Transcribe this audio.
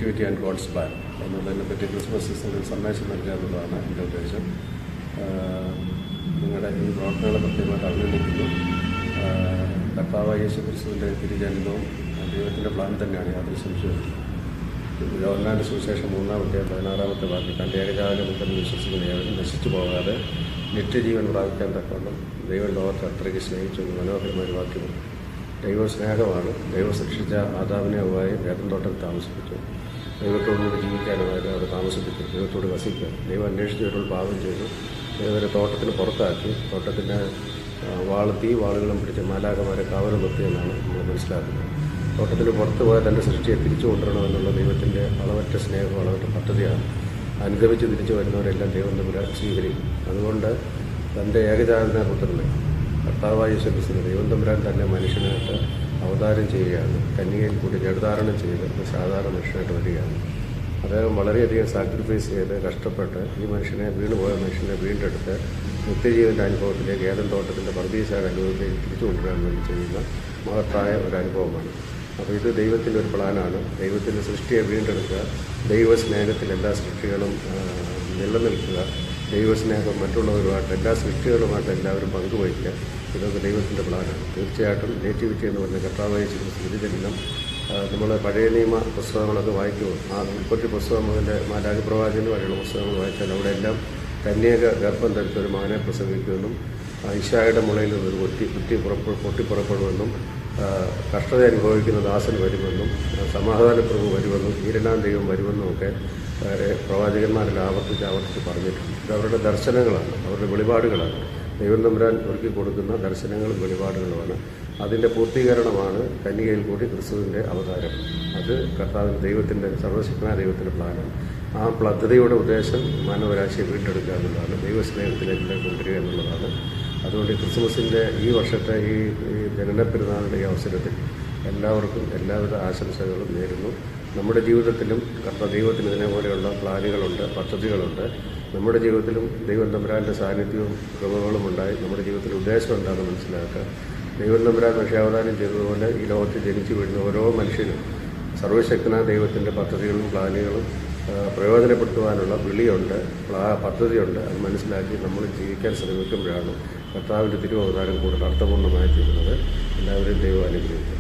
Nativity and God's plan എന്നുള്ളതിനെപ്പറ്റി Christmas സീസണിൽ സന്ദേശം നൽകുക എന്നുള്ളതാണ് എൻ്റെ ഉദ്ദേശം. നിങ്ങളുടെ ഈ പ്രവർത്തനങ്ങളെ പ്രത്യേകമായിട്ട് അഭിനന്ദിക്കുന്നു. കർത്താവായ യേശു ക്രിസ്തുവിൻ്റെ തിരുജനനവും ദൈവത്തിൻ്റെ പ്ലാൻ തന്നെയാണ്, യാതൊരു സംശയമില്ല. യോഹന്നാന്റെ സുവിശേഷം 3-16 വാക്യം, തൻ്റെ ഏകജാതകത്തിൽ വിശ്വസിക്കുന്ന നശിച്ചു പോകാതെ നിത്യജീവൻ പ്രാപിക്കാൻ തക്കവണ്ണം ദൈവം ലോകത്തെ അത്രയ്ക്ക് സ്നേഹിച്ചു എന്ന് മനോഹരമായ വാക്യമാണ്. ദൈവ സ്നേഹമാണ്. ദൈവം സൃഷ്ടിച്ച ആദാമിനെ ഹവ്വായെ ഏദൻ തോട്ടത്തിൽ താമസിപ്പിച്ചു. ദൈവത്തോടുകൂടി ജീവിക്കാനായിട്ട് അവിടെ താമസിപ്പിച്ചു, ദൈവത്തോട് വസിക്കുക. ദൈവം അന്വേഷിച്ചവരോട് പാപം ചെയ്തു. ദൈവത്തെ തോട്ടത്തിന് പുറത്താക്കി, തോട്ടത്തിൻ്റെ വാളുകളും പിടിച്ച് മാലാഖമാരെ കാവലം നിർത്തിയെന്നാണ് നമ്മൾ മനസ്സിലാക്കുന്നത്. തോട്ടത്തിന് പുറത്ത് പോയ തൻ്റെ സൃഷ്ടിയെ തിരിച്ചു കൊണ്ടുവരണമെന്നുള്ള ദൈവത്തിൻ്റെ അളവറ്റ സ്നേഹം, അളവറ്റ പദ്ധതിയാണ്. അനുഗമിച്ച് തിരിച്ചു വരുന്നവരെല്ലാം ദൈവം തമ്മിൽ സ്വീകരിക്കും. അതുകൊണ്ട് തൻ്റെ ഏകജാതന പുത്രനെ കർത്താവായ യേശു ക്രിസ്തുവിനെ ദൈവം തമ്പുരാൻ തന്നെ മനുഷ്യനായിട്ട് അവതാരം ചെയ്യുകയാണ്. കന്യകയിൽ കൂടി ജഡധാരണം ചെയ്ത് സാധാരണ മനുഷ്യനായിട്ട് വരികയാണ്. അദ്ദേഹം വളരെയധികം സാക്രിഫൈസ് ചെയ്ത് കഷ്ടപ്പെട്ട് ഈ മനുഷ്യനെ വീണുപോയ മനുഷ്യനെ വീണ്ടെടുത്ത് നിത്യജീവൻ്റെ അനുഭവത്തിലേക്ക് ഏദൻ തോട്ടത്തിൻ്റെ പർദീസായ അനുഭവത്തിലേക്ക് തിരിച്ചു കൊണ്ടുവരാൻ വേണ്ടി ചെയ്യുന്ന മഹത്തായ ഒരു അനുഭവമാണ്. അപ്പോൾ ഇത് ദൈവത്തിൻ്റെ ഒരു പ്ലാനാണ്. ദൈവത്തിൻ്റെ സൃഷ്ടിയെ വീണ്ടെടുക്കുക, ദൈവസ്നേഹത്തിൽ എല്ലാ സൃഷ്ടികളും നിലനിൽക്കുക, ദൈവസ്നേഹം മറ്റുള്ളവരുമായിട്ട് എല്ലാ സൃഷ്ടികളുമായിട്ട് എല്ലാവരും പങ്കുവയ്ക്കുക. ഇതൊക്കെ ദൈവത്തിൻ്റെ പ്ലാനാണ്. തീർച്ചയായിട്ടും നേറ്റിവിറ്റി എന്ന് പറഞ്ഞ കർത്താവായ തിരുജനനം നമ്മൾ പഴയ നിയമ പുസ്തകങ്ങളൊക്കെ വായിക്കുമ്പോൾ ഉൽപ്പത്തി പുസ്തകം മുതൽ മാലാഖി പ്രവാചകന് വരെയുള്ള പുസ്തകങ്ങൾ വായിച്ചാൽ അവിടെ എല്ലാം കന്യക ഗർഭം ധരിച്ചൊരു മകനെ പ്രസവിക്കുമെന്നും ഈശായുടെ മുളയിൽ നിന്നൊരു പൊട്ടിപ്പുറപ്പെടുമെന്നും കഷ്ടത അനുഭവിക്കുന്ന ദാസൻ വരുമെന്നും സമാധാനപ്രഭു വരുമെന്നും ഈരനാം ദൈവം വരുമെന്നും ഒക്കെ പ്രവാചകന്മാരിൽ ആവർത്തിച്ച് പറഞ്ഞിട്ടുണ്ട്. ഇത് അവരുടെ ദർശനങ്ങളാണ്, അവരുടെ വെളിപാടുകളാണ്. ദൈവം തമ്പുരാൻ ഒരുക്കി കൊടുക്കുന്ന ദർശനങ്ങളും വെളിപാടുകളുമാണ്. അതിൻ്റെ പൂർത്തീകരണമാണ് കന്യകയിൽ കൂടി ക്രിസ്തുവിൻ്റെ അവതാരം. അത് കർത്താവിൻ്റെ ദൈവത്തിൻ്റെ സർവശക്തനായ ദൈവത്തിൻ്റെ പ്ലാനാണ്. ആ പദ്ധതിയുടെ ഉദ്ദേശം മാനവരാശിയെ വീണ്ടെടുക്കുക എന്നുള്ളതാണ്, ദൈവസ്നേഹത്തിലേക്ക് കൊണ്ടുവരിക എന്നുള്ളതാണ്. അതുകൊണ്ട് ക്രിസ്മസിൻ്റെ ഈ വർഷത്തെ ഈ ജനന പെരുന്നാളിൻ്റെ ഈ അവസരത്തിൽ എല്ലാവർക്കും എല്ലാവിധ ആശംസകളും നേരുന്നു. നമ്മുടെ ജീവിതത്തിലും ദൈവത്തിന് ഇതിനെപ്പോലെയുള്ള പ്ലാനുകളുണ്ട്, പദ്ധതികളുണ്ട്. നമ്മുടെ ജീവിതത്തിലും ദൈവം തമ്പുരാൻ്റെ സാന്നിധ്യവും കൃപകളും ഉണ്ടായി നമ്മുടെ ജീവിതത്തിൽ ഉദ്ദേശം എന്താണെന്ന് മനസ്സിലാക്കുക. ദൈവം തമ്പുരാൻ മനുഷ്യാവതാരം ചെയ്തതുപോലെ ഈ ലോകത്തിൽ ജനിച്ചു വീഴുന്ന ഓരോ മനുഷ്യനും സർവശക്തനായ ദൈവത്തിൻ്റെ പദ്ധതികളും പ്ലാനുകളും പ്രയോജനപ്പെടുത്തുവാനുള്ള വിളിയുണ്ട്, പദ്ധതിയുണ്ട്. അത് മനസ്സിലാക്കി നമ്മൾ ജീവിക്കാൻ ശ്രമിക്കുമ്പോഴാണ് കർത്താവിൻ്റെ തിരുവവതാരം കൂടുതൽ അർത്ഥപൂർണ്ണമായി തീരുന്നത്. എല്ലാവരും ദൈവം അനുഗ്രഹിക്കും.